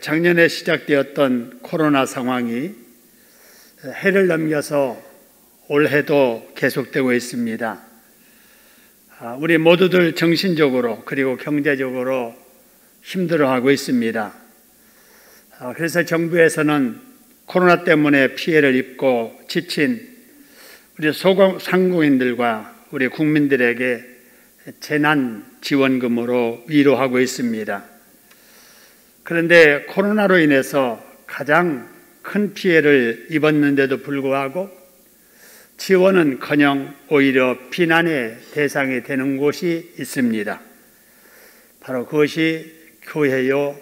작년에 시작되었던 코로나 상황이 해를 넘겨서 올해도 계속되고 있습니다. 우리 모두들 정신적으로 그리고 경제적으로 힘들어하고 있습니다. 그래서 정부에서는 코로나 때문에 피해를 입고 지친 우리 소상공인들과 우리 국민들에게 재난지원금으로 위로하고 있습니다. 그런데 코로나로 인해서 가장 큰 피해를 입었는데도 불구하고 지원은커녕 오히려 비난의 대상이 되는 곳이 있습니다. 바로 그것이 교회요,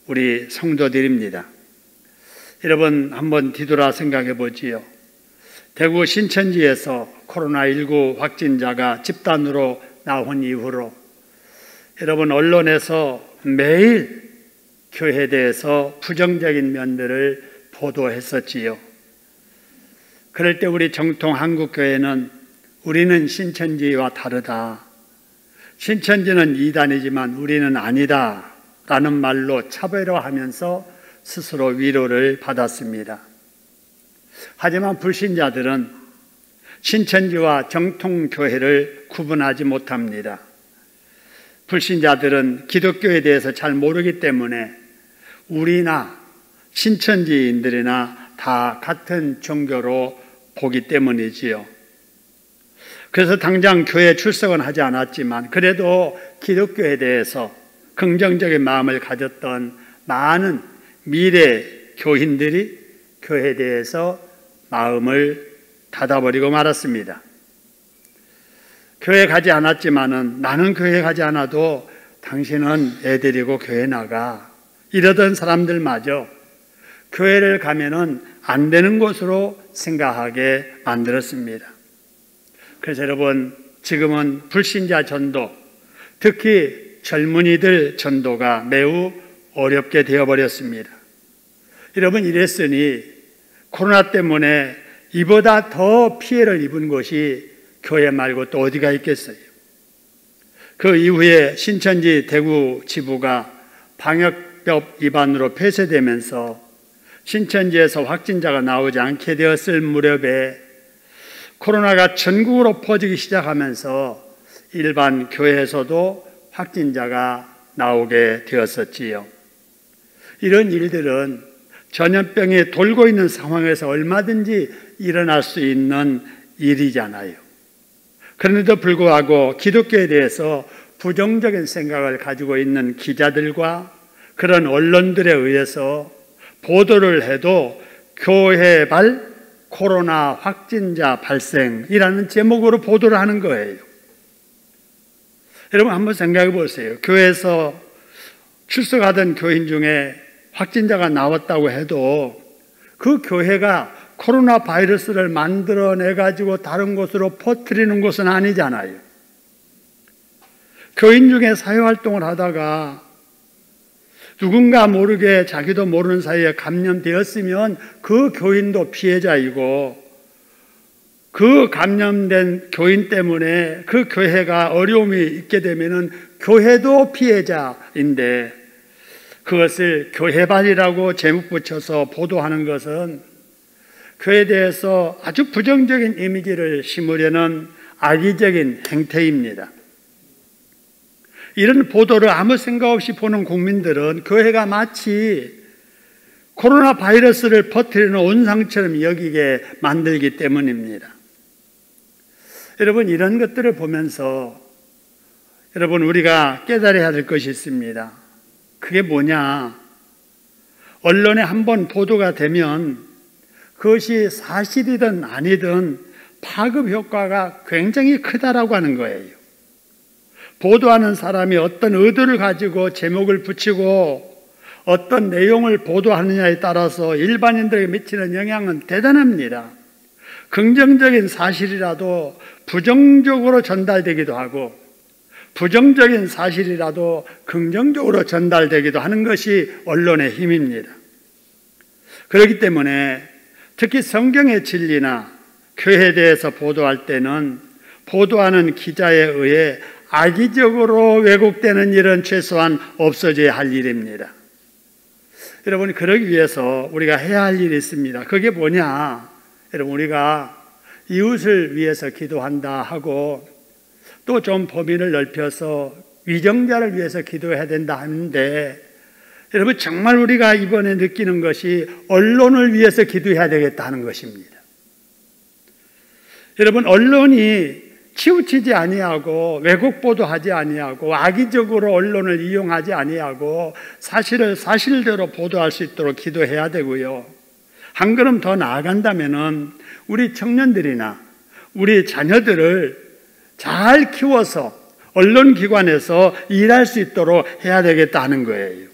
우리 성도들입니다. 여러분 한번 뒤돌아 생각해 보지요. 대구 신천지에서 코로나19 확진자가 집단으로 나온 이후로 여러분 언론에서 매일 교회에 대해서 부정적인 면들을 보도했었지요. 그럴 때 우리 정통 한국교회는 우리는 신천지와 다르다. 신천지는 이단이지만 우리는 아니다. 라는 말로 차별화하면서 스스로 위로를 받았습니다. 하지만 불신자들은 신천지와 정통교회를 구분하지 못합니다. 불신자들은 기독교에 대해서 잘 모르기 때문에 우리나 신천지인들이나 다 같은 종교로 보기 때문이지요. 그래서 당장 교회에 출석은 하지 않았지만 그래도 기독교에 대해서 긍정적인 마음을 가졌던 많은 미래 교인들이 교회에 대해서 마음을 닫아버리고 말았습니다. 교회 가지 않았지만은 나는 교회 가지 않아도 당신은 애 데리고 교회 나가 이러던 사람들마저 교회를 가면은 안 되는 곳으로 생각하게 만들었습니다. 그래서 여러분 지금은 불신자 전도, 특히 젊은이들 전도가 매우 어렵게 되어버렸습니다. 여러분 이랬으니 코로나 때문에 이보다 더 피해를 입은 곳이 교회 말고 또 어디가 있겠어요? 그 이후에 신천지 대구 지부가 방역법 위반으로 폐쇄되면서 신천지에서 확진자가 나오지 않게 되었을 무렵에 코로나가 전국으로 퍼지기 시작하면서 일반 교회에서도 확진자가 나오게 되었었지요. 이런 일들은 전염병이 돌고 있는 상황에서 얼마든지 일어날 수 있는 일이잖아요. 그런데도 불구하고 기독교에 대해서 부정적인 생각을 가지고 있는 기자들과 그런 언론들에 의해서 보도를 해도 교회발 코로나 확진자 발생이라는 제목으로 보도를 하는 거예요. 여러분 한번 생각해 보세요. 교회에서 출석하던 교인 중에 확진자가 나왔다고 해도 그 교회가 코로나 바이러스를 만들어내 가지고 다른 곳으로 퍼뜨리는 것은 아니잖아요. 교인 중에 사회활동을 하다가 누군가 모르게 자기도 모르는 사이에 감염되었으면 그 교인도 피해자이고 그 감염된 교인 때문에 그 교회가 어려움이 있게 되면은 교회도 피해자인데 그것을 교회발이라고 제목 붙여서 보도하는 것은 교회에 대해서 아주 부정적인 이미지를 심으려는 악의적인 행태입니다. 이런 보도를 아무 생각 없이 보는 국민들은 교회가 마치 코로나 바이러스를 퍼뜨리는 온상처럼 여기게 만들기 때문입니다. 여러분 이런 것들을 보면서 여러분 우리가 깨달아야 될 것이 있습니다. 그게 뭐냐? 언론에 한번 보도가 되면 그것이 사실이든 아니든 파급 효과가 굉장히 크다라고 하는 거예요. 보도하는 사람이 어떤 의도를 가지고 제목을 붙이고 어떤 내용을 보도하느냐에 따라서 일반인들에게 미치는 영향은 대단합니다. 긍정적인 사실이라도 부정적으로 전달되기도 하고 부정적인 사실이라도 긍정적으로 전달되기도 하는 것이 언론의 힘입니다. 그렇기 때문에 특히 성경의 진리나 교회에 대해서 보도할 때는 보도하는 기자에 의해 악의적으로 왜곡되는 일은 최소한 없어져야 할 일입니다. 여러분, 그러기 위해서 우리가 해야 할 일이 있습니다. 그게 뭐냐? 여러분, 우리가 이웃을 위해서 기도한다 하고 또 좀 범위를 넓혀서 위정자를 위해서 기도해야 된다 하는데, 여러분, 정말 우리가 이번에 느끼는 것이 언론을 위해서 기도해야 되겠다 하는 것입니다. 여러분, 언론이 치우치지 아니하고 왜곡 보도하지 아니하고 악의적으로 언론을 이용하지 아니하고 사실을 사실대로 보도할 수 있도록 기도해야 되고요. 한 걸음 더 나아간다면은 우리 청년들이나 우리 자녀들을 잘 키워서 언론기관에서 일할 수 있도록 해야 되겠다 하는 거예요.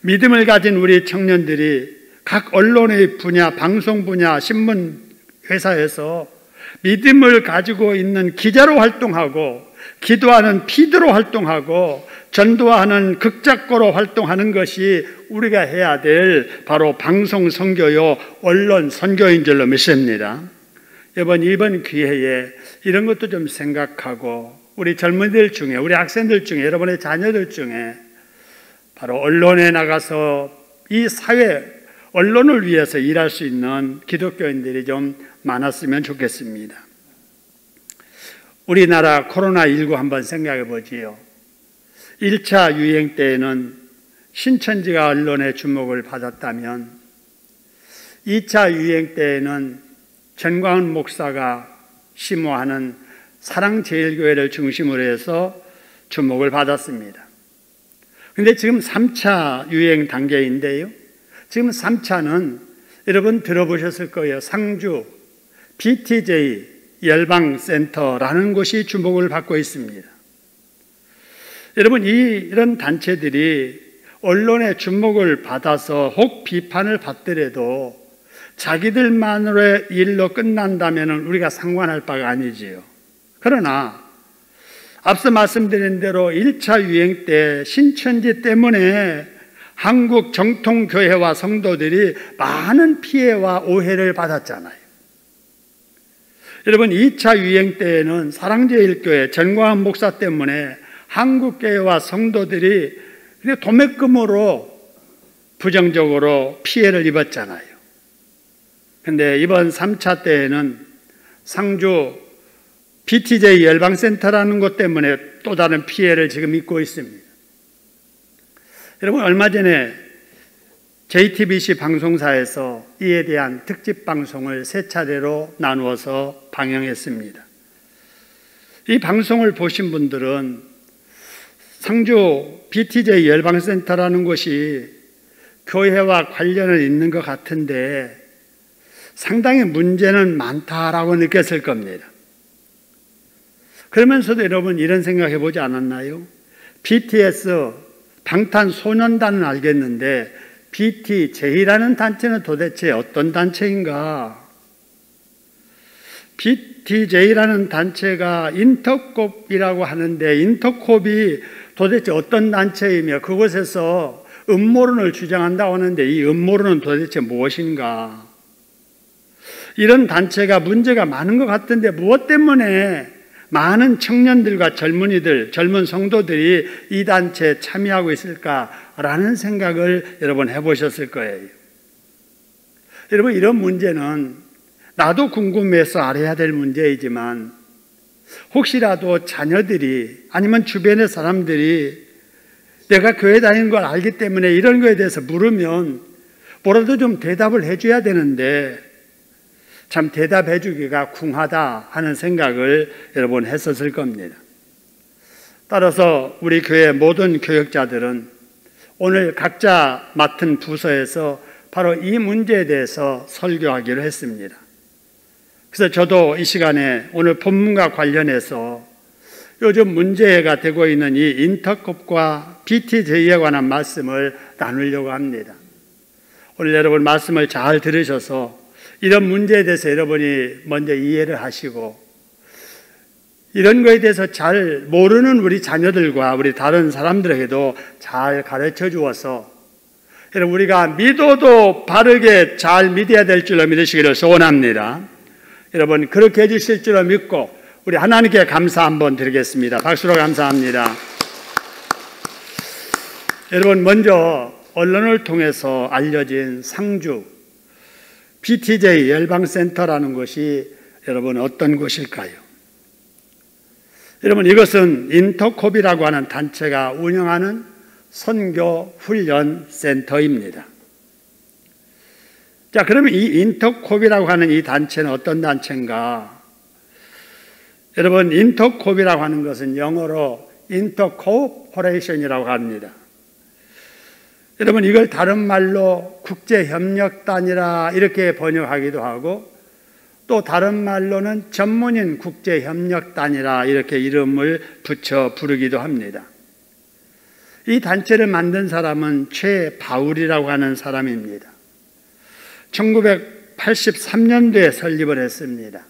믿음을 가진 우리 청년들이 각 언론의 분야, 방송 분야, 신문 회사에서 믿음을 가지고 있는 기자로 활동하고 기도하는 피드로 활동하고 전도하는 극작가로 활동하는 것이 우리가 해야 될 바로 방송 선교요 언론 선교인 줄로 믿습니다. 이번 기회에 이런 것도 좀 생각하고 우리 젊은이들 중에, 우리 학생들 중에, 여러분의 자녀들 중에 바로 언론에 나가서 이 사회, 언론을 위해서 일할 수 있는 기독교인들이 좀 많았으면 좋겠습니다. 우리나라 코로나19 한번 생각해 보지요. 1차 유행 때에는 신천지가 언론의 주목을 받았다면 2차 유행 때에는 전광훈 목사가 심호하는 사랑제일교회를 중심으로 해서 주목을 받았습니다. 그런데 지금 3차 유행 단계인데요. 지금 3차는 여러분 들어보셨을 거예요. 상주 BTJ 열방센터라는 곳이 주목을 받고 있습니다. 여러분, 이런 단체들이 언론의 주목을 받아서 혹 비판을 받더라도 자기들만의 일로 끝난다면 우리가 상관할 바가 아니지요. 그러나 앞서 말씀드린 대로 1차 유행 때 신천지 때문에 한국 정통교회와 성도들이 많은 피해와 오해를 받았잖아요. 여러분, 2차 유행 때에는 사랑제일교회 전광훈 목사 때문에 한국교회와 성도들이 도매금으로 부정적으로 피해를 입었잖아요. 그런데 이번 3차 때에는 상주 BTJ 열방센터라는 것 때문에 또 다른 피해를 지금 입고 있습니다. 여러분, 얼마 전에 JTBC 방송사에서 이에 대한 특집 방송을 3차례로 나누어서 방영했습니다. 이 방송을 보신 분들은 상주 BTJ 열방센터라는 곳이 교회와 관련을 있는 것 같은데 상당히 문제는 많다라고 느꼈을 겁니다. 그러면서도 여러분 이런 생각해 보지 않았나요? BTS 방탄소년단은 알겠는데 BTJ라는 단체는 도대체 어떤 단체인가? BTJ라는 단체가 인터콥이라고 하는데 인터콥이 도대체 어떤 단체이며 그곳에서 음모론을 주장한다고 하는데 이 음모론은 도대체 무엇인가? 이런 단체가 문제가 많은 것 같은데 무엇 때문에 많은 청년들과 젊은이들, 젊은 성도들이 이 단체에 참여하고 있을까라는 생각을 여러분 해보셨을 거예요. 여러분, 이런 문제는 나도 궁금해서 알아야 될 문제이지만 혹시라도 자녀들이 아니면 주변의 사람들이 내가 교회 다니는 걸 알기 때문에 이런 거에 대해서 물으면 뭐라도 좀 대답을 해줘야 되는데 참 대답해 주기가 궁하다 하는 생각을 여러분 했었을 겁니다. 따라서 우리 교회 모든 교역자들은 오늘 각자 맡은 부서에서 바로 이 문제에 대해서 설교하기로 했습니다. 그래서 저도 이 시간에 오늘 본문과 관련해서 요즘 문제가 되고 있는 이 인터콥과 BTJ에 관한 말씀을 나누려고 합니다. 오늘 여러분 말씀을 잘 들으셔서 이런 문제에 대해서 여러분이 먼저 이해를 하시고 이런 거에 대해서 잘 모르는 우리 자녀들과 우리 다른 사람들에게도 잘 가르쳐 주어서 여러분 우리가 믿어도 바르게 잘 믿어야 될 줄로 믿으시기를 소원합니다. 여러분 그렇게 해주실 줄로 믿고 우리 하나님께 감사 한번 드리겠습니다. 박수로 감사합니다. 여러분 먼저 언론을 통해서 알려진 상주 BTJ 열방센터라는 곳이 여러분 어떤 곳일까요? 여러분, 이것은 인터콥이라고 하는 단체가 운영하는 선교 훈련 센터입니다. 자, 그러면 이 인터콥이라고 하는 이 단체는 어떤 단체인가? 여러분, 인터콥이라고 하는 것은 영어로 인터코퍼레이션이라고 합니다. 여러분, 이걸 다른 말로 국제협력단이라 이렇게 번역하기도 하고, 또 다른 말로는 전문인 국제협력단이라 이렇게 이름을 붙여 부르기도 합니다. 이 단체를 만든 사람은 최바울이라고 하는 사람입니다. 1983년도에 설립을 했습니다.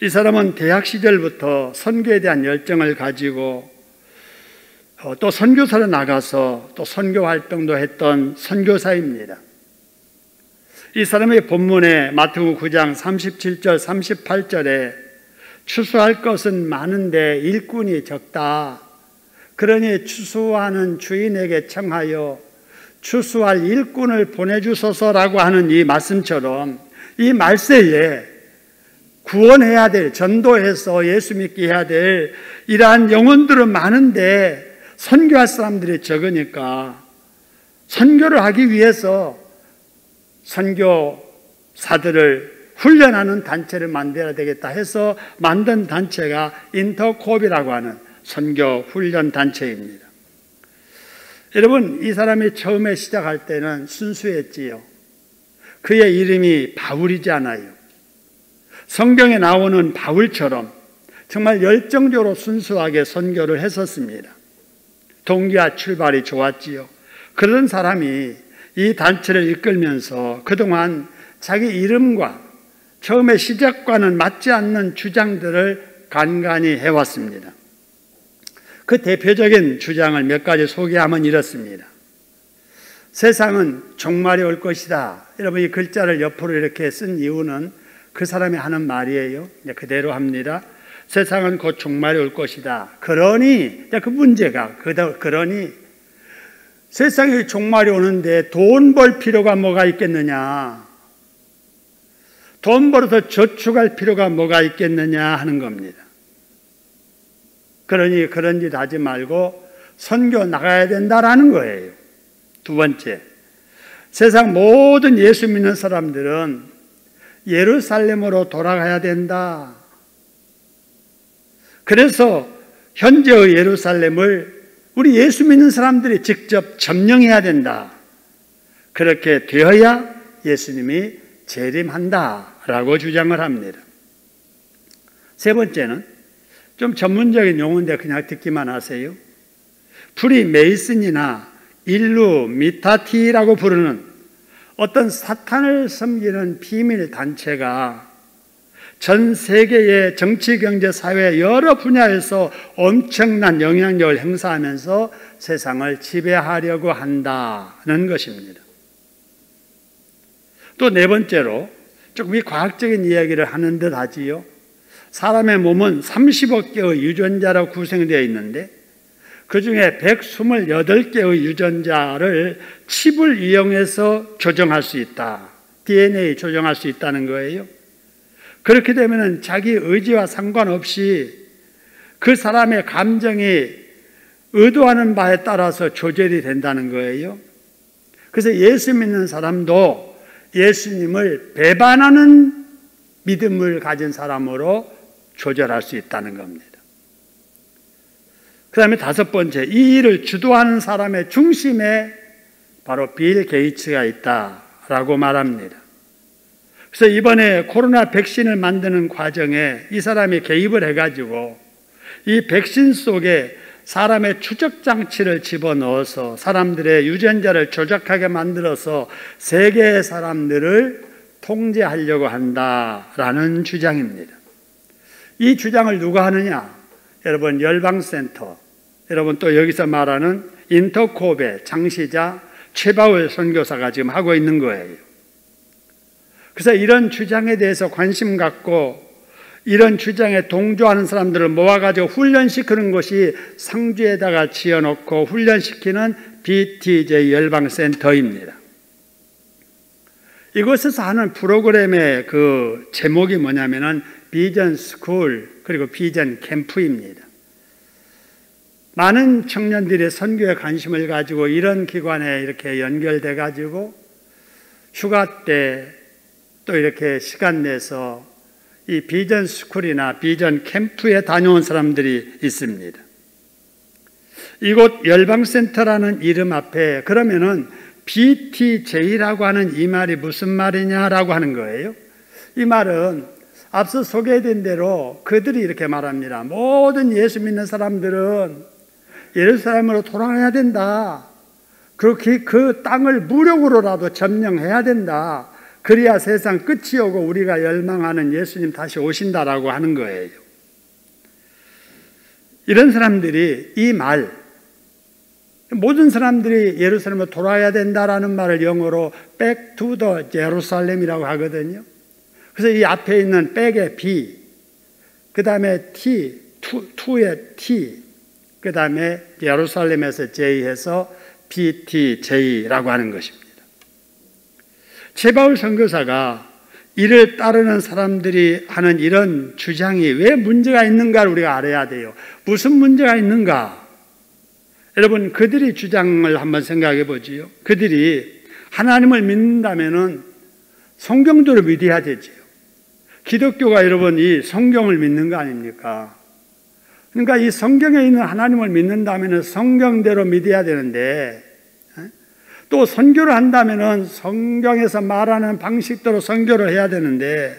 이 사람은 대학 시절부터 선교에 대한 열정을 가지고 또 선교사로 나가서 또 선교 활동도 했던 선교사입니다. 이 사람의 본문에 마태복음 9장 37절 38절에 추수할 것은 많은데 일꾼이 적다. 그러니 추수하는 주인에게 청하여 추수할 일꾼을 보내주소서라고 하는 이 말씀처럼 이 말세에 구원해야 될, 전도해서 예수 믿게 해야 될 이러한 영혼들은 많은데 선교할 사람들이 적으니까 선교를 하기 위해서 선교사들을 훈련하는 단체를 만들어야 되겠다 해서 만든 단체가 인터콥이라고 하는 선교 훈련 단체입니다. 여러분, 이 사람이 처음에 시작할 때는 순수했지요. 그의 이름이 바울이잖아요. 성경에 나오는 바울처럼 정말 열정적으로 순수하게 선교를 했었습니다. 동기와 출발이 좋았지요. 그런 사람이 이 단체를 이끌면서 그동안 자기 이름과 처음에 시작과는 맞지 않는 주장들을 간간히 해왔습니다. 그 대표적인 주장을 몇 가지 소개하면 이렇습니다. 세상은 종말이 올 것이다. 여러분, 이 글자를 옆으로 이렇게 쓴 이유는 그 사람이 하는 말이에요. 그대로 합니다. 세상은 곧 종말이 올 것이다. 그러니 그 문제가 그러니 세상에 종말이 오는데 돈 벌 필요가 뭐가 있겠느냐? 돈 벌어서 저축할 필요가 뭐가 있겠느냐 하는 겁니다. 그러니 그런 짓 하지 말고 선교 나가야 된다라는 거예요. 두 번째, 세상 모든 예수 믿는 사람들은 예루살렘으로 돌아가야 된다. 그래서 현재의 예루살렘을 우리 예수 믿는 사람들이 직접 점령해야 된다. 그렇게 되어야 예수님이 재림한다라고 주장을 합니다. 세 번째는 좀 전문적인 용어인데 그냥 듣기만 하세요. 프리메이슨이나 일루미타티라고 부르는 어떤 사탄을 섬기는 비밀 단체가 전 세계의 정치, 경제, 사회 여러 분야에서 엄청난 영향력을 행사하면서 세상을 지배하려고 한다는 것입니다. 또 네 번째로 조금 이 과학적인 이야기를 하는 듯 하지요. 사람의 몸은 30억 개의 유전자로 구성되어 있는데 그 중에 128개의 유전자를 칩을 이용해서 조정할 수 있다. DNA 조정할 수 있다는 거예요. 그렇게 되면 자기 의지와 상관없이 그 사람의 감정이 의도하는 바에 따라서 조절이 된다는 거예요. 그래서 예수 믿는 사람도 예수님을 배반하는 믿음을 가진 사람으로 조절할 수 있다는 겁니다. 그 다음에 다섯 번째, 이 일을 주도하는 사람의 중심에 바로 빌 게이츠가 있다라고 말합니다. 그래서 이번에 코로나 백신을 만드는 과정에 이 사람이 개입을 해가지고 이 백신 속에 사람의 추적 장치를 집어넣어서 사람들의 유전자를 조작하게 만들어서 세계의 사람들을 통제하려고 한다라는 주장입니다. 이 주장을 누가 하느냐? 여러분, 열방센터, 여러분 또 여기서 말하는 인터콥의 창시자 최바울 선교사가 지금 하고 있는 거예요. 그래서 이런 주장에 대해서 관심 갖고 이런 주장에 동조하는 사람들을 모아가지고 훈련시키는 것이 상주에다가 지어놓고 훈련시키는 BTJ 열방센터입니다. 이곳에서 하는 프로그램의 그 제목이 뭐냐면은 비전 스쿨 그리고 비전 캠프입니다. 많은 청년들이 선교에 관심을 가지고 이런 기관에 이렇게 연결돼 가지고 휴가 때 또 이렇게 시간 내서 이 비전 스쿨이나 비전 캠프에 다녀온 사람들이 있습니다. 이곳 열방센터라는 이름 앞에 그러면은 BTJ라고 하는 이 말이 무슨 말이냐라고 하는 거예요. 이 말은 앞서 소개된 대로 그들이 이렇게 말합니다. 모든 예수 믿는 사람들은 예루살렘으로 돌아가야 된다. 그렇게 그 땅을 무력으로라도 점령해야 된다. 그래야 세상 끝이 오고 우리가 열망하는 예수님 다시 오신다라고 하는 거예요. 이런 사람들이 이 말, 모든 사람들이 예루살렘으로 돌아야 된다라는 말을 영어로 back to the Jerusalem이라고 하거든요. 그래서 이 앞에 있는 back의 B, 그 다음에 T, to의 T, 그 다음에 예루살렘에서 J 해서 BTJ라고 하는 것입니다. 최바울 선교사가 이를 따르는 사람들이 하는 이런 주장이 왜 문제가 있는가를 우리가 알아야 돼요. 무슨 문제가 있는가? 여러분, 그들이 주장을 한번 생각해 보지요. 그들이 하나님을 믿는다면은 성경대로 믿어야 되지요. 기독교가 여러분 이 성경을 믿는 거 아닙니까? 그러니까 이 성경에 있는 하나님을 믿는다면은 성경대로 믿어야 되는데, 또 선교를 한다면은 성경에서 말하는 방식대로 선교를 해야 되는데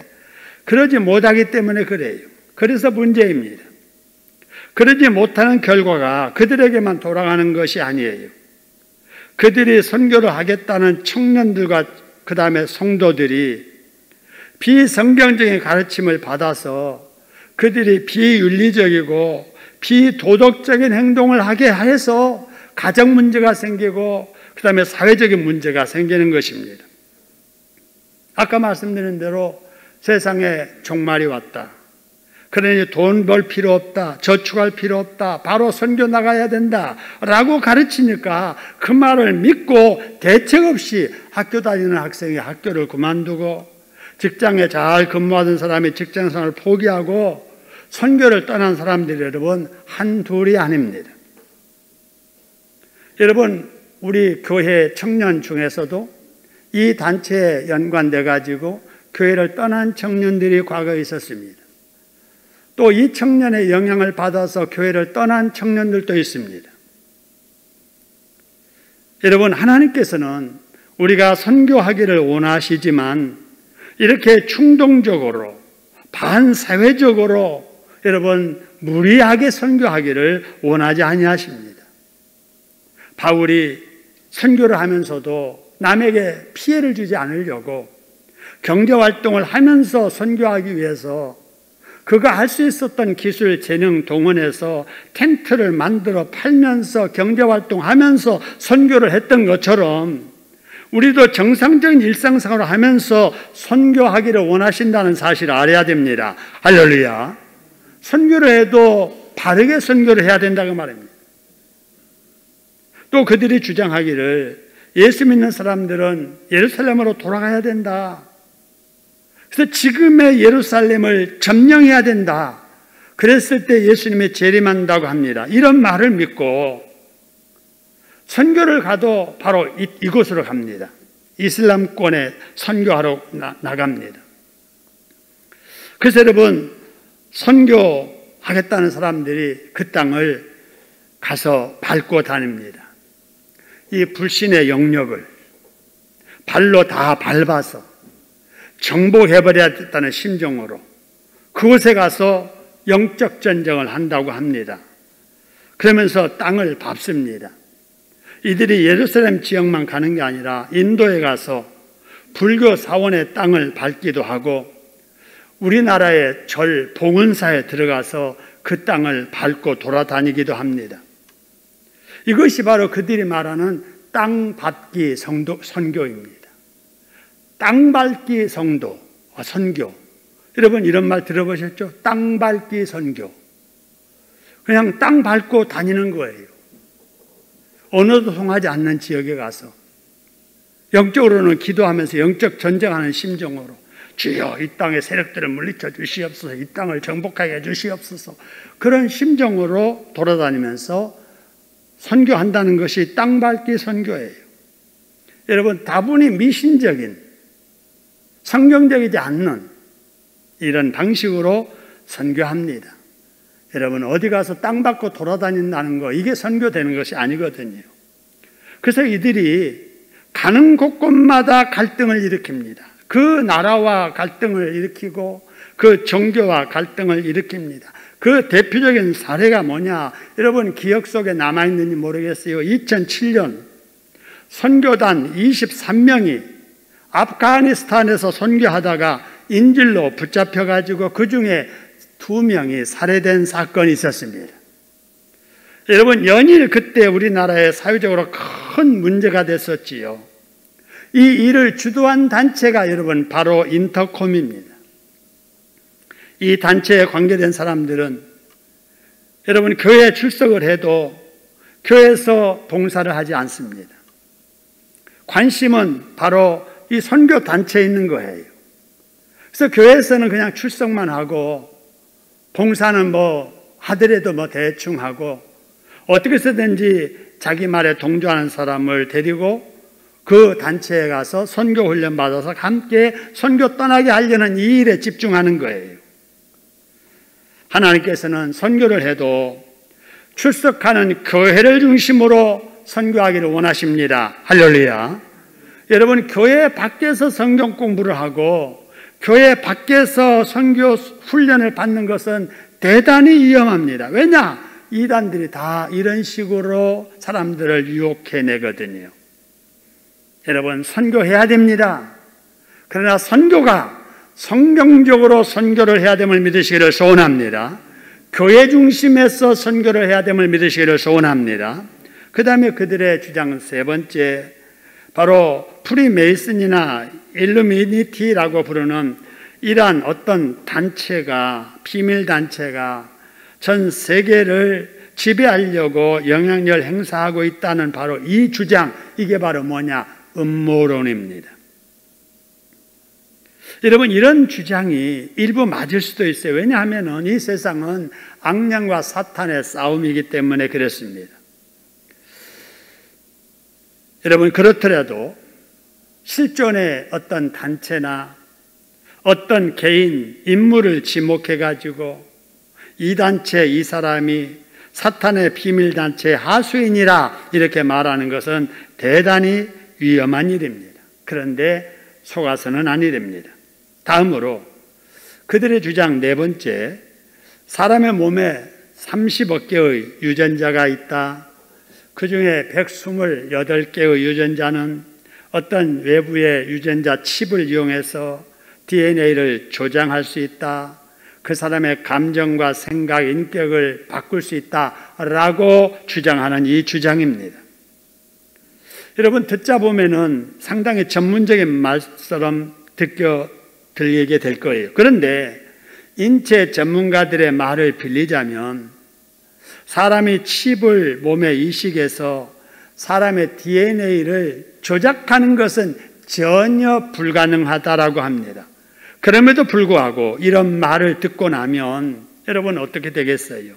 그러지 못하기 때문에 그래요. 그래서 문제입니다. 그러지 못하는 결과가 그들에게만 돌아가는 것이 아니에요. 그들이 선교를 하겠다는 청년들과 그 다음에 성도들이 비성경적인 가르침을 받아서 그들이 비윤리적이고 비도덕적인 행동을 하게 해서 가정 문제가 생기고 그 다음에 사회적인 문제가 생기는 것입니다. 아까 말씀드린 대로 세상에 종말이 왔다. 그러니 돈 벌 필요 없다. 저축할 필요 없다. 바로 선교 나가야 된다. 라고 가르치니까 그 말을 믿고 대책 없이 학교 다니는 학생이 학교를 그만두고 직장에 잘 근무하던 사람이 직장생활을 포기하고 선교를 떠난 사람들이 여러분 한둘이 아닙니다. 여러분, 우리 교회 청년 중에서도 이 단체에 연관돼 가지고 교회를 떠난 청년들이 과거에 있었습니다. 또 이 청년의 영향을 받아서 교회를 떠난 청년들도 있습니다. 여러분, 하나님께서는 우리가 선교하기를 원하시지만 이렇게 충동적으로 반사회적으로 여러분 무리하게 선교하기를 원하지 아니하십니다. 바울이 선교를 하면서도 남에게 피해를 주지 않으려고 경제활동을 하면서 선교하기 위해서 그가 할 수 있었던 기술, 재능 동원해서 텐트를 만들어 팔면서 경제활동하면서 선교를 했던 것처럼 우리도 정상적인 일상생활을 하면서 선교하기를 원하신다는 사실을 알아야 됩니다. 할렐루야. 선교를 해도 바르게 선교를 해야 된다고 말입니다. 또 그들이 주장하기를 예수 믿는 사람들은 예루살렘으로 돌아가야 된다. 그래서 지금의 예루살렘을 점령해야 된다. 그랬을 때 예수님이 재림한다고 합니다. 이런 말을 믿고 선교를 가도 바로 이곳으로 갑니다. 이슬람권에 선교하러 나갑니다. 그래서 여러분, 선교하겠다는 사람들이 그 땅을 가서 밟고 다닙니다. 이 불신의 영역을 발로 다 밟아서 정복해버려야겠다는 심정으로 그곳에 가서 영적 전쟁을 한다고 합니다. 그러면서 땅을 밟습니다. 이들이 예루살렘 지역만 가는 게 아니라 인도에 가서 불교 사원의 땅을 밟기도 하고 우리나라의 절 봉은사에 들어가서 그 땅을 밟고 돌아다니기도 합니다. 이것이 바로 그들이 말하는 땅 밟기 선교입니다. 땅 밟기 선교. 여러분 이런 말 들어보셨죠? 땅 밟기 선교. 그냥 땅 밟고 다니는 거예요. 언어도 통하지 않는 지역에 가서 영적으로는 기도하면서 영적 전쟁하는 심정으로 주여 이 땅의 세력들을 물리쳐 주시옵소서, 이 땅을 정복하게 해주시옵소서, 그런 심정으로 돌아다니면서 선교한다는 것이 땅밟기 선교예요. 여러분, 다분히 미신적인 성경적이지 않는 이런 방식으로 선교합니다. 여러분, 어디 가서 땅 밟고 돌아다닌다는 거, 이게 선교되는 것이 아니거든요. 그래서 이들이 가는 곳곳마다 갈등을 일으킵니다. 그 나라와 갈등을 일으키고 그 종교와 갈등을 일으킵니다. 그 대표적인 사례가 뭐냐? 여러분 기억 속에 남아있는지 모르겠어요. 2007년 선교단 23명이 아프가니스탄에서 선교하다가 인질로 붙잡혀가지고 그 중에 2명이 살해된 사건이 있었습니다. 여러분, 연일 그때 우리나라에 사회적으로 큰 문제가 됐었지요. 이 일을 주도한 단체가 여러분 바로 인터콤입니다. 이 단체에 관계된 사람들은 여러분 교회에 출석을 해도 교회에서 봉사를 하지 않습니다. 관심은 바로 이 선교 단체에 있는 거예요. 그래서 교회에서는 그냥 출석만 하고 봉사는 뭐 하더라도 뭐 대충 하고 어떻게 해서든지 자기 말에 동조하는 사람을 데리고 그 단체에 가서 선교 훈련 받아서 함께 선교 떠나게 하려는 이 일에 집중하는 거예요. 하나님께서는 선교를 해도 출석하는 교회를 중심으로 선교하기를 원하십니다. 할렐루야. 여러분, 교회 밖에서 성경 공부를 하고 교회 밖에서 선교 훈련을 받는 것은 대단히 위험합니다. 왜냐? 이단들이 다 이런 식으로 사람들을 유혹해내거든요. 여러분, 선교해야 됩니다. 그러나 선교가 성경적으로 선교를 해야 됨을 믿으시기를 소원합니다. 교회 중심에서 선교를 해야 됨을 믿으시기를 소원합니다. 그 다음에 그들의 주장 세 번째, 바로 프리메이슨이나 일루미니티라고 부르는 이러한 어떤 단체가, 비밀단체가 전 세계를 지배하려고 영향력을 행사하고 있다는 바로 이 주장, 이게 바로 뭐냐? 음모론입니다. 여러분, 이런 주장이 일부 맞을 수도 있어요. 왜냐하면 이 세상은 악령과 사탄의 싸움이기 때문에 그렇습니다. 여러분, 그렇더라도 실존의 어떤 단체나 어떤 개인, 인물을 지목해가지고 이 단체, 이 사람이 사탄의 비밀단체의 하수인이라 이렇게 말하는 것은 대단히 위험한 일입니다. 그런데 속아서는 아니 됩니다. 다음으로 그들의 주장 네 번째, 사람의 몸에 30억 개의 유전자가 있다. 그 중에 128개의 유전자는 어떤 외부의 유전자 칩을 이용해서 DNA를 조장할 수 있다. 그 사람의 감정과 생각, 인격을 바꿀 수 있다라고 주장하는 이 주장입니다. 여러분, 듣자 보면은 상당히 전문적인 말처럼 들리게 될 거예요. 그런데 인체 전문가들의 말을 빌리자면 사람이 칩을 몸에 이식해서 사람의 DNA를 조작하는 것은 전혀 불가능하다라고 합니다. 그럼에도 불구하고 이런 말을 듣고 나면 여러분 어떻게 되겠어요?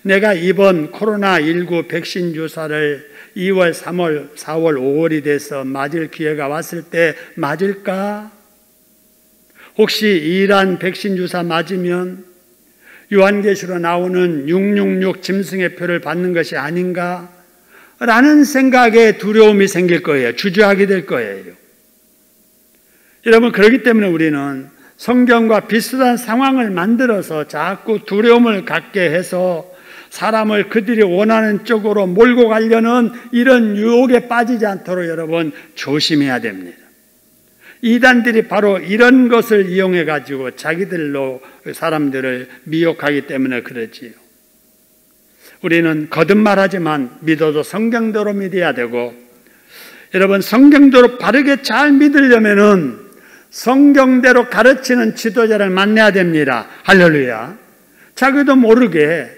내가 이번 코로나19 백신 주사를 2월, 3월, 4월, 5월이 돼서 맞을 기회가 왔을 때 맞을까? 혹시 이란 백신 주사 맞으면 요한계시로 나오는 666 짐승의 표를 받는 것이 아닌가? 라는 생각에 두려움이 생길 거예요. 주저하게 될 거예요. 여러분, 그렇기 때문에 우리는 성경과 비슷한 상황을 만들어서 자꾸 두려움을 갖게 해서 사람을 그들이 원하는 쪽으로 몰고 가려는 이런 유혹에 빠지지 않도록 여러분 조심해야 됩니다. 이단들이 바로 이런 것을 이용해 가지고 자기들로 사람들을 미혹하기 때문에 그러지요. 우리는 거듭말하지만 믿어도 성경대로 믿어야 되고, 여러분 성경대로 바르게 잘 믿으려면은 성경대로 가르치는 지도자를 만나야 됩니다. 할렐루야. 자기도 모르게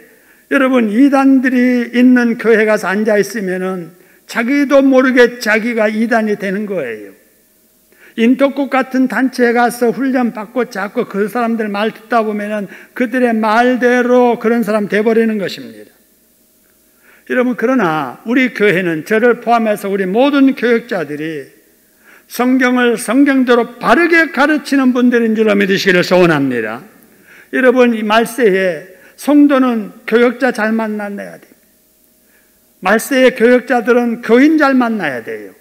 여러분, 이단들이 있는 교회 가서 앉아 있으면은 자기도 모르게 자기가 이단이 되는 거예요. 인터국 같은 단체에 가서 훈련 받고 자꾸 그 사람들 말 듣다 보면은 그들의 말대로 그런 사람 돼버리는 것입니다. 여러분, 그러나 우리 교회는 저를 포함해서 우리 모든 교역자들이 성경을 성경대로 바르게 가르치는 분들인 줄로 믿으시기를 소원합니다. 여러분, 이 말세에 성도는 교역자 잘 만나야 돼요. 말세의 교역자들은 교인 잘 만나야 돼요.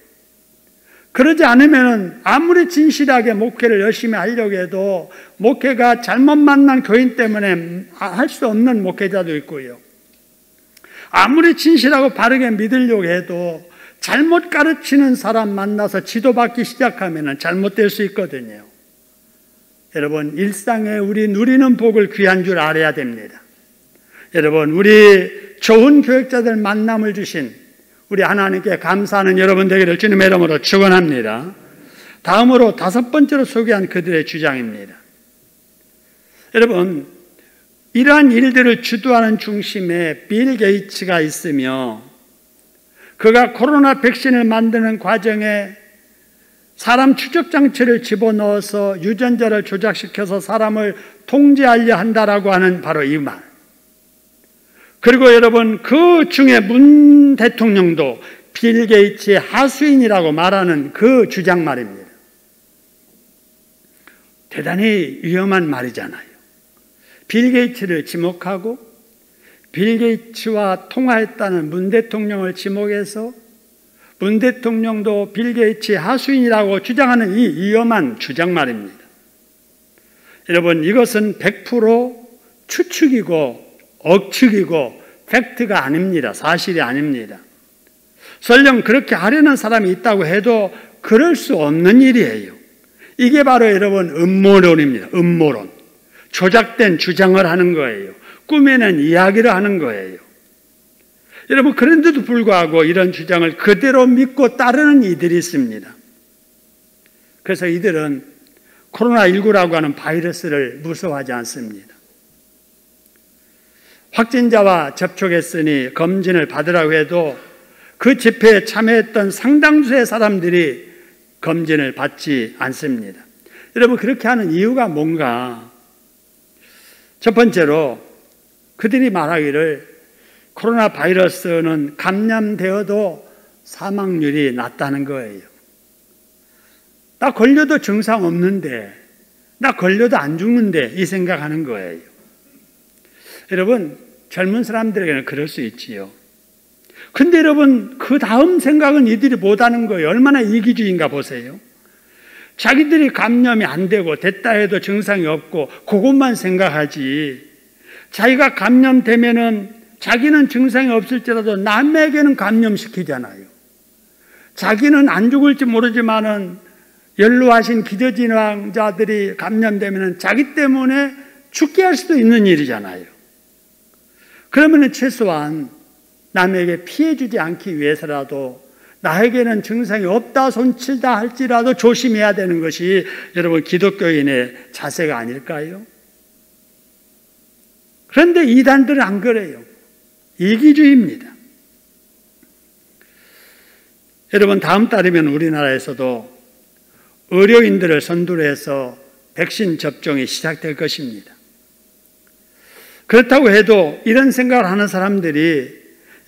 그러지 않으면 아무리 진실하게 목회를 열심히 하려고 해도 목회가 잘못 만난 교인 때문에 할 수 없는 목회자도 있고요. 아무리 진실하고 바르게 믿으려고 해도 잘못 가르치는 사람 만나서 지도받기 시작하면 잘못될 수 있거든요. 여러분, 일상에 우리 누리는 복을 귀한 줄 알아야 됩니다. 여러분, 우리 좋은 교역자들 만남을 주신 우리 하나님께 감사하는 여러분 되기를 주님의 이름으로 축원합니다. 다음으로 5번째로 소개한 그들의 주장입니다. 여러분, 이러한 일들을 주도하는 중심에 빌 게이츠가 있으며 그가 코로나 백신을 만드는 과정에 사람 추적 장치를 집어넣어서 유전자를 조작시켜서 사람을 통제하려 한다라고 하는 바로 이 말. 그리고 여러분, 그 중에 문 대통령도 빌 게이츠의 하수인이라고 말하는 그 주장 말입니다. 대단히 위험한 말이잖아요. 빌 게이츠를 지목하고 빌 게이츠와 통화했다는 문 대통령을 지목해서 문 대통령도 빌 게이츠의 하수인이라고 주장하는 이 위험한 주장 말입니다. 여러분, 이것은 100% 추측이고 억측이고 팩트가 아닙니다. 사실이 아닙니다. 설령 그렇게 하려는 사람이 있다고 해도 그럴 수 없는 일이에요. 이게 바로 여러분 음모론입니다. 음모론. 조작된 주장을 하는 거예요. 꾸며낸 이야기를 하는 거예요. 여러분, 그런데도 불구하고 이런 주장을 그대로 믿고 따르는 이들이 있습니다. 그래서 이들은 코로나19라고 하는 바이러스를 무서워하지 않습니다. 확진자와 접촉했으니 검진을 받으라고 해도 그 집회에 참여했던 상당수의 사람들이 검진을 받지 않습니다. 여러분, 그렇게 하는 이유가 뭔가? 첫 번째로 그들이 말하기를 코로나 바이러스는 감염되어도 사망률이 낮다는 거예요. 나 걸려도 증상 없는데, 나 걸려도 안 죽는데 이 생각하는 거예요. 여러분, 젊은 사람들에게는 그럴 수 있지요. 근데 여러분, 그 다음 생각은 이들이 못하는 거예요. 얼마나 이기주의인가 보세요. 자기들이 감염이 안 되고 됐다 해도 증상이 없고 그것만 생각하지, 자기가 감염되면은 자기는 증상이 없을지라도 남에게는 감염시키잖아요. 자기는 안 죽을지 모르지만은 연로하신 기저질환자들이 감염되면은 자기 때문에 죽게 할 수도 있는 일이잖아요. 그러면은 최소한 남에게 피해 주지 않기 위해서라도 나에게는 증상이 없다 손칠다 할지라도 조심해야 되는 것이 여러분 기독교인의 자세가 아닐까요? 그런데 이단들은 안 그래요. 이기주의입니다. 여러분, 다음 달이면 우리나라에서도 의료인들을 선두로 해서 백신 접종이 시작될 것입니다. 그렇다고 해도 이런 생각을 하는 사람들이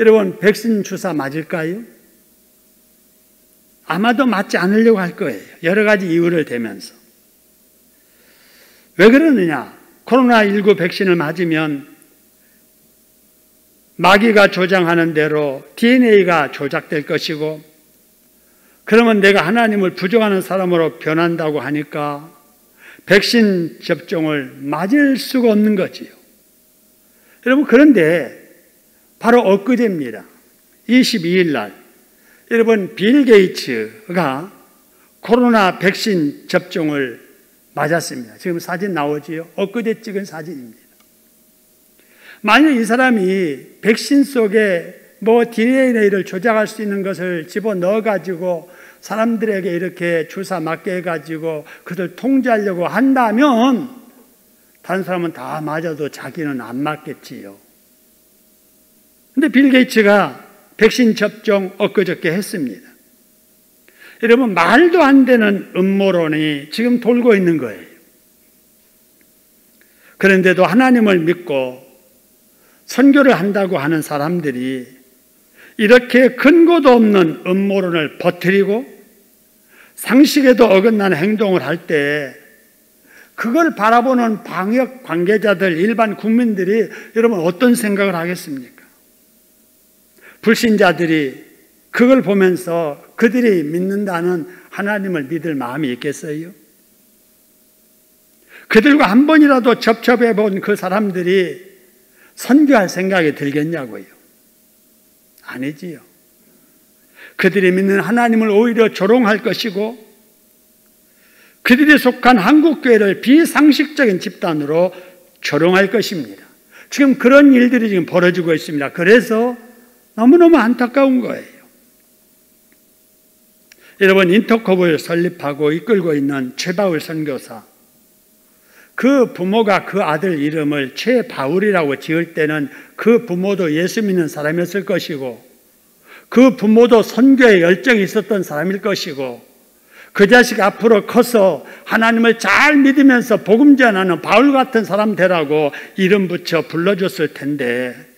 여러분 백신 주사 맞을까요? 아마도 맞지 않으려고 할 거예요. 여러 가지 이유를 대면서. 왜 그러느냐? 코로나19 백신을 맞으면 마귀가 조장하는 대로 DNA가 조작될 것이고, 그러면 내가 하나님을 부정하는 사람으로 변한다고 하니까 백신 접종을 맞을 수가 없는 거지요. 여러분, 그런데 바로 엊그제입니다. 22일 날 여러분 빌 게이츠가 코로나 백신 접종을 맞았습니다. 지금 사진 나오지요? 엊그제 찍은 사진입니다. 만약 이 사람이 백신 속에 DNA를 조작할 수 있는 것을 집어넣어가지고 사람들에게 이렇게 주사 맞게 해가지고 그들 통제하려고 한다면 다른 사람은 다 맞아도 자기는 안 맞겠지요. 근데 빌 게이츠가 백신 접종 엊그저께 했습니다. 여러분, 말도 안 되는 음모론이 지금 돌고 있는 거예요. 그런데도 하나님을 믿고 선교를 한다고 하는 사람들이 이렇게 근거도 없는 음모론을 퍼뜨리고 상식에도 어긋나는 행동을 할 때 그걸 바라보는 방역 관계자들, 일반 국민들이 여러분 어떤 생각을 하겠습니까? 불신자들이 그걸 보면서 그들이 믿는다는 하나님을 믿을 마음이 있겠어요? 그들과 한 번이라도 접촉해 본 그 사람들이 선교할 생각이 들겠냐고요? 아니지요. 그들이 믿는 하나님을 오히려 조롱할 것이고 그들이 속한 한국교회를 비상식적인 집단으로 조롱할 것입니다. 지금 그런 일들이 지금 벌어지고 있습니다. 그래서 너무너무 안타까운 거예요. 여러분, 인터콥을 설립하고 이끌고 있는 최바울 선교사, 그 부모가 그 아들 이름을 최바울이라고 지을 때는 그 부모도 예수 믿는 사람이었을 것이고 그 부모도 선교에 열정이 있었던 사람일 것이고 그 자식 앞으로 커서 하나님을 잘 믿으면서 복음 전하는 바울 같은 사람 되라고 이름 붙여 불러줬을 텐데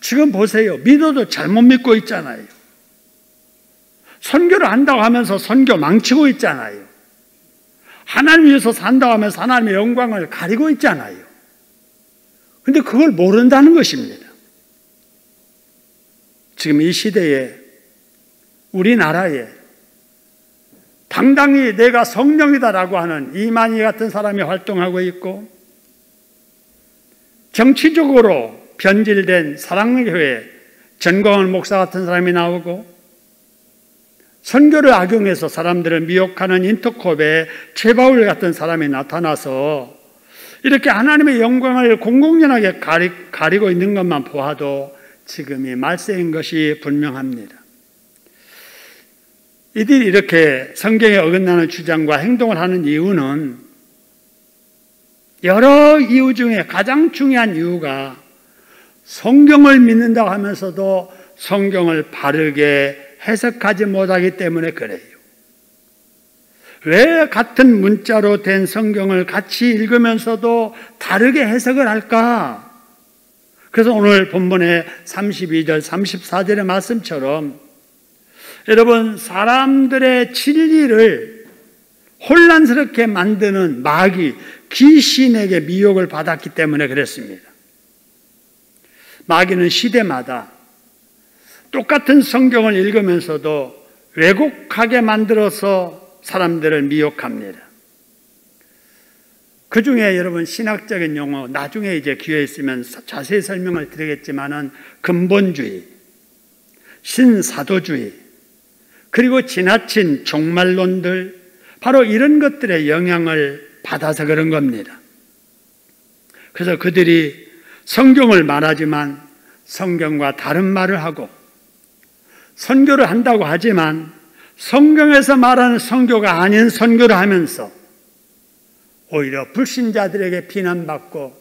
지금 보세요. 믿어도 잘못 믿고 있잖아요. 선교를 한다고 하면서 선교 망치고 있잖아요. 하나님 위해서 산다고 하면서 하나님의 영광을 가리고 있잖아요. 그런데 그걸 모른다는 것입니다. 지금 이 시대에 우리나라에 당당히 내가 성령이다라고 하는 이만희 같은 사람이 활동하고 있고 정치적으로 변질된 사랑교회 전광훈 목사 같은 사람이 나오고 선교를 악용해서 사람들을 미혹하는 인터콥의 최바울 같은 사람이 나타나서 이렇게 하나님의 영광을 공공연하게 가리고 있는 것만 보아도 지금이 말세인 것이 분명합니다. 이들이 이렇게 성경에 어긋나는 주장과 행동을 하는 이유는 여러 이유 중에 가장 중요한 이유가 성경을 믿는다고 하면서도 성경을 바르게 해석하지 못하기 때문에 그래요. 왜 같은 문자로 된 성경을 같이 읽으면서도 다르게 해석을 할까? 그래서 오늘 본문의 32절, 34절의 말씀처럼 여러분, 사람들의 진리를 혼란스럽게 만드는 마귀, 귀신에게 미혹을 받았기 때문에 그랬습니다. 마귀는 시대마다 똑같은 성경을 읽으면서도 왜곡하게 만들어서 사람들을 미혹합니다. 그 중에 여러분 신학적인 용어, 나중에 이제 기회 있으면 자세히 설명을 드리겠지만은 근본주의, 신사도주의, 그리고 지나친 종말론들, 바로 이런 것들의 영향을 받아서 그런 겁니다. 그래서 그들이 성경을 말하지만 성경과 다른 말을 하고 선교를 한다고 하지만 성경에서 말하는 선교가 아닌 선교를 하면서 오히려 불신자들에게 비난받고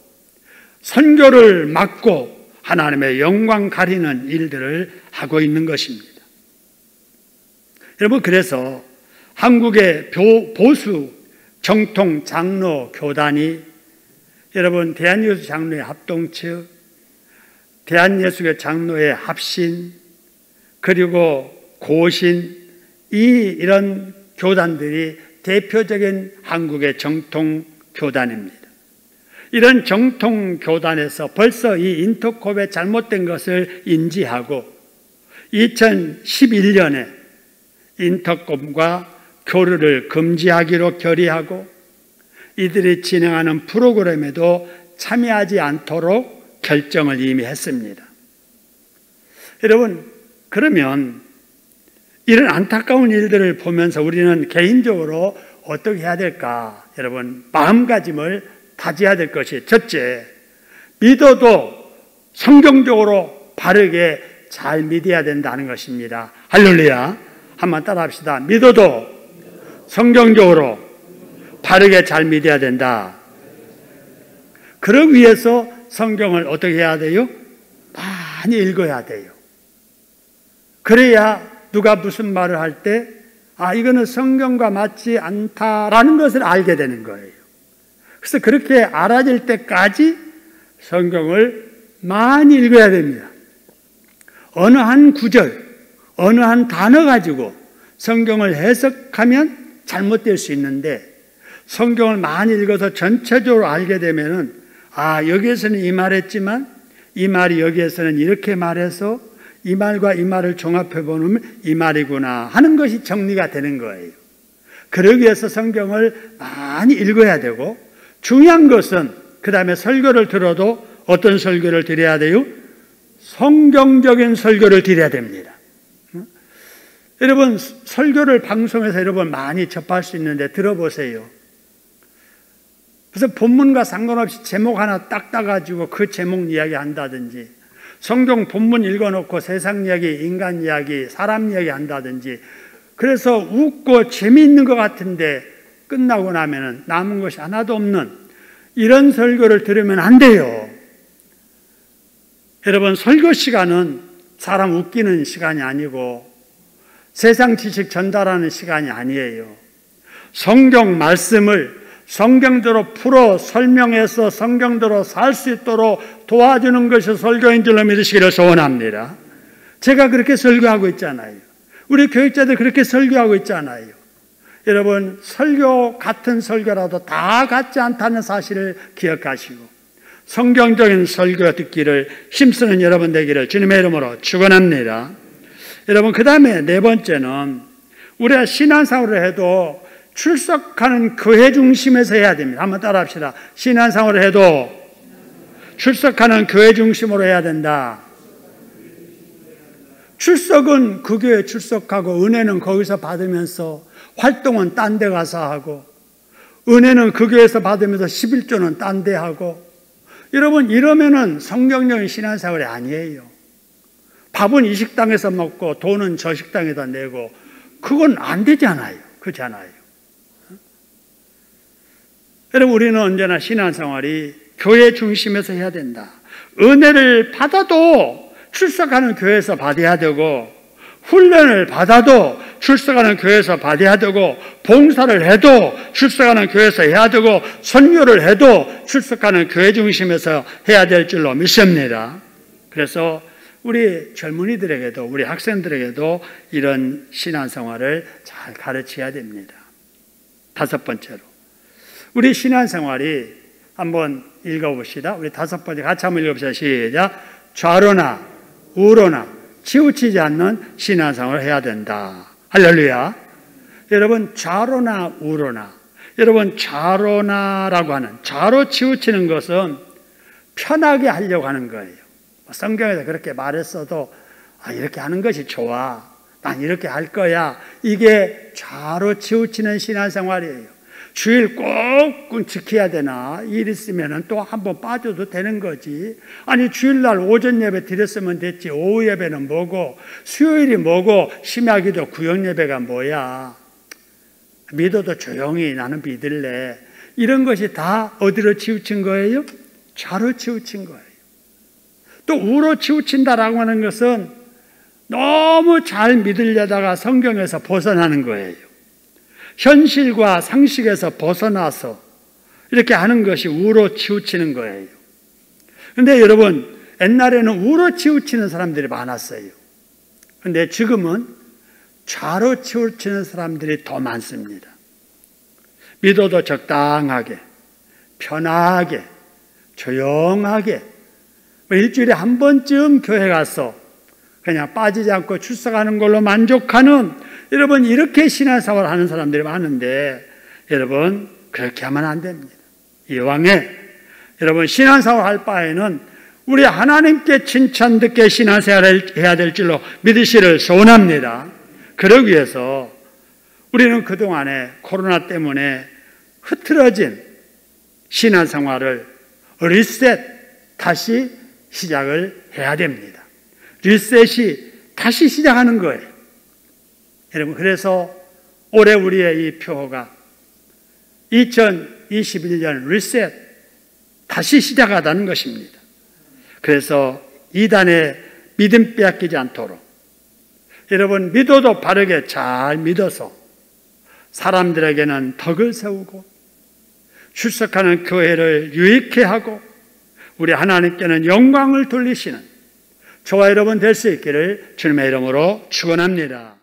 선교를 막고 하나님의 영광 가리는 일들을 하고 있는 것입니다. 여러분, 그래서 한국의 보수 정통 장로 교단이 여러분 대한예수 장로의 합동측, 대한예수교 장로의 합신, 그리고 고신, 이런 교단들이 대표적인 한국의 정통 교단입니다. 이런 정통 교단에서 벌써 이 인터콥의 잘못된 것을 인지하고 2011년에 인터콥과 교류를 금지하기로 결의하고 이들이 진행하는 프로그램에도 참여하지 않도록 결정을 이미 했습니다. 여러분, 그러면 이런 안타까운 일들을 보면서 우리는 개인적으로 어떻게 해야 될까? 여러분, 마음가짐을 다져야 될 것이 첫째, 믿어도 성경적으로 바르게 잘 믿어야 된다는 것입니다. 할렐루야. 한번 따라 합시다. 믿어도 성경적으로 바르게 잘 믿어야 된다. 그러기 위해서 성경을 어떻게 해야 돼요? 많이 읽어야 돼요. 그래야 누가 무슨 말을 할 때 이거는 성경과 맞지 않다라는 것을 알게 되는 거예요. 그래서 그렇게 알아질 때까지 성경을 많이 읽어야 됩니다. 어느 한 구절, 어느 한 단어 가지고 성경을 해석하면 잘못될 수 있는데, 성경을 많이 읽어서 전체적으로 알게 되면은 여기에서는 이 말했지만 이 말이 여기에서는 이렇게 말해서 이 말과 이 말을 종합해 보면 이 말이구나 하는 것이 정리가 되는 거예요. 그러기 위해서 성경을 많이 읽어야 되고, 중요한 것은 그 다음에 설교를 들어도 어떤 설교를 드려야 돼요? 성경적인 설교를 드려야 됩니다. 여러분, 설교를 방송에서 여러분 많이 접할 수 있는데 들어보세요. 그래서 본문과 상관없이 제목 하나 딱 따가지고 그 제목 이야기 한다든지, 성경 본문 읽어놓고 세상 이야기, 인간 이야기, 사람 이야기 한다든지, 그래서 웃고 재미있는 것 같은데 끝나고 나면은 남은 것이 하나도 없는 이런 설교를 들으면 안 돼요. 여러분, 설교 시간은 사람 웃기는 시간이 아니고 세상 지식 전달하는 시간이 아니에요. 성경 말씀을 성경대로 풀어 설명해서 성경대로 살 수 있도록 도와주는 것이 설교인 줄로 믿으시기를 소원합니다. 제가 그렇게 설교하고 있잖아요. 우리 교육자들 그렇게 설교하고 있잖아요. 여러분, 설교 같은 설교라도 다 같지 않다는 사실을 기억하시고 성경적인 설교 듣기를 힘쓰는 여러분 되기를 주님의 이름으로 축원합니다. 여러분, 그 다음에 네 번째는 우리가 신앙생활을 해도 출석하는 교회 중심에서 해야 됩니다. 한번 따라합시다. 신앙생활을 해도 출석하는 교회 중심으로 해야 된다. 출석은 그 교회에 출석하고 은혜는 거기서 받으면서 활동은 딴 데 가서 하고, 은혜는 그 교회에서 받으면서 11조는 딴 데 하고, 여러분, 이러면은 성경적인 신앙생활이 아니에요. 밥은 이 식당에서 먹고 돈은 저 식당에다 내고, 그건 안 되잖아요. 그렇잖아요. 여러분, 우리는 언제나 신앙생활이 교회 중심에서 해야 된다. 은혜를 받아도 출석하는 교회에서 받아야 되고, 훈련을 받아도 출석하는 교회에서 받아야 되고, 봉사를 해도 출석하는 교회에서 해야 되고, 선교를 해도 출석하는 교회 중심에서 해야 될 줄로 믿습니다. 그래서 우리 젊은이들에게도, 우리 학생들에게도 이런 신앙생활을 잘 가르쳐야 됩니다. 다섯 번째로, 우리 신앙생활이 한번 읽어봅시다. 우리 다섯 번째 같이 한번 읽어봅시다. 시작. 좌로나 우로나 치우치지 않는 신앙생활을 해야 된다. 할렐루야. 여러분, 좌로나 우로나, 여러분, 좌로나라고 하는, 좌로 치우치는 것은 편하게 하려고 하는 거예요. 성경에서 그렇게 말했어도 이렇게 하는 것이 좋아, 난 이렇게 할 거야, 이게 좌로 치우치는 신앙생활이에요. 주일 꼭 지켜야 되나? 일 있으면 또 한번 빠져도 되는 거지. 아니, 주일날 오전 예배 드렸으면 됐지, 오후 예배는 뭐고, 수요일이 뭐고, 심야기도 구역 예배가 뭐야. 믿어도 조용히 나는 믿을래. 이런 것이 다 어디로 치우친 거예요? 좌로 치우친 거예요. 또 우로 치우친다라고 하는 것은 너무 잘 믿으려다가 성경에서 벗어나는 거예요. 현실과 상식에서 벗어나서 이렇게 하는 것이 우로 치우치는 거예요. 그런데 여러분, 옛날에는 우로 치우치는 사람들이 많았어요. 그런데 지금은 좌로 치우치는 사람들이 더 많습니다. 믿어도 적당하게, 편하게, 조용하게, 일주일에 한 번쯤 교회 가서 그냥 빠지지 않고 출석하는 걸로 만족하는, 여러분, 이렇게 신앙생활을 하는 사람들이 많은데, 여러분, 그렇게 하면 안 됩니다. 이왕에 여러분, 신앙생활 할 바에는 우리 하나님께 칭찬 듣게 신앙생활을 해야 될 줄로 믿으시를 소원합니다. 그러기 위해서 우리는 그동안에 코로나 때문에 흐트러진 신앙생활을 리셋, 다시 시작을 해야 됩니다. 리셋이 다시 시작하는 거예요. 여러분, 그래서 올해 우리의 이 표어가 2021년 리셋, 다시 시작하다는 것입니다. 그래서 이단의 믿음 빼앗기지 않도록 여러분 믿어도 바르게 잘 믿어서 사람들에게는 덕을 세우고 출석하는 교회를 유익해 하고 우리 하나님께는 영광을 돌리시는 저와 여러분 될 수 있기를 주님의 이름으로 축원합니다.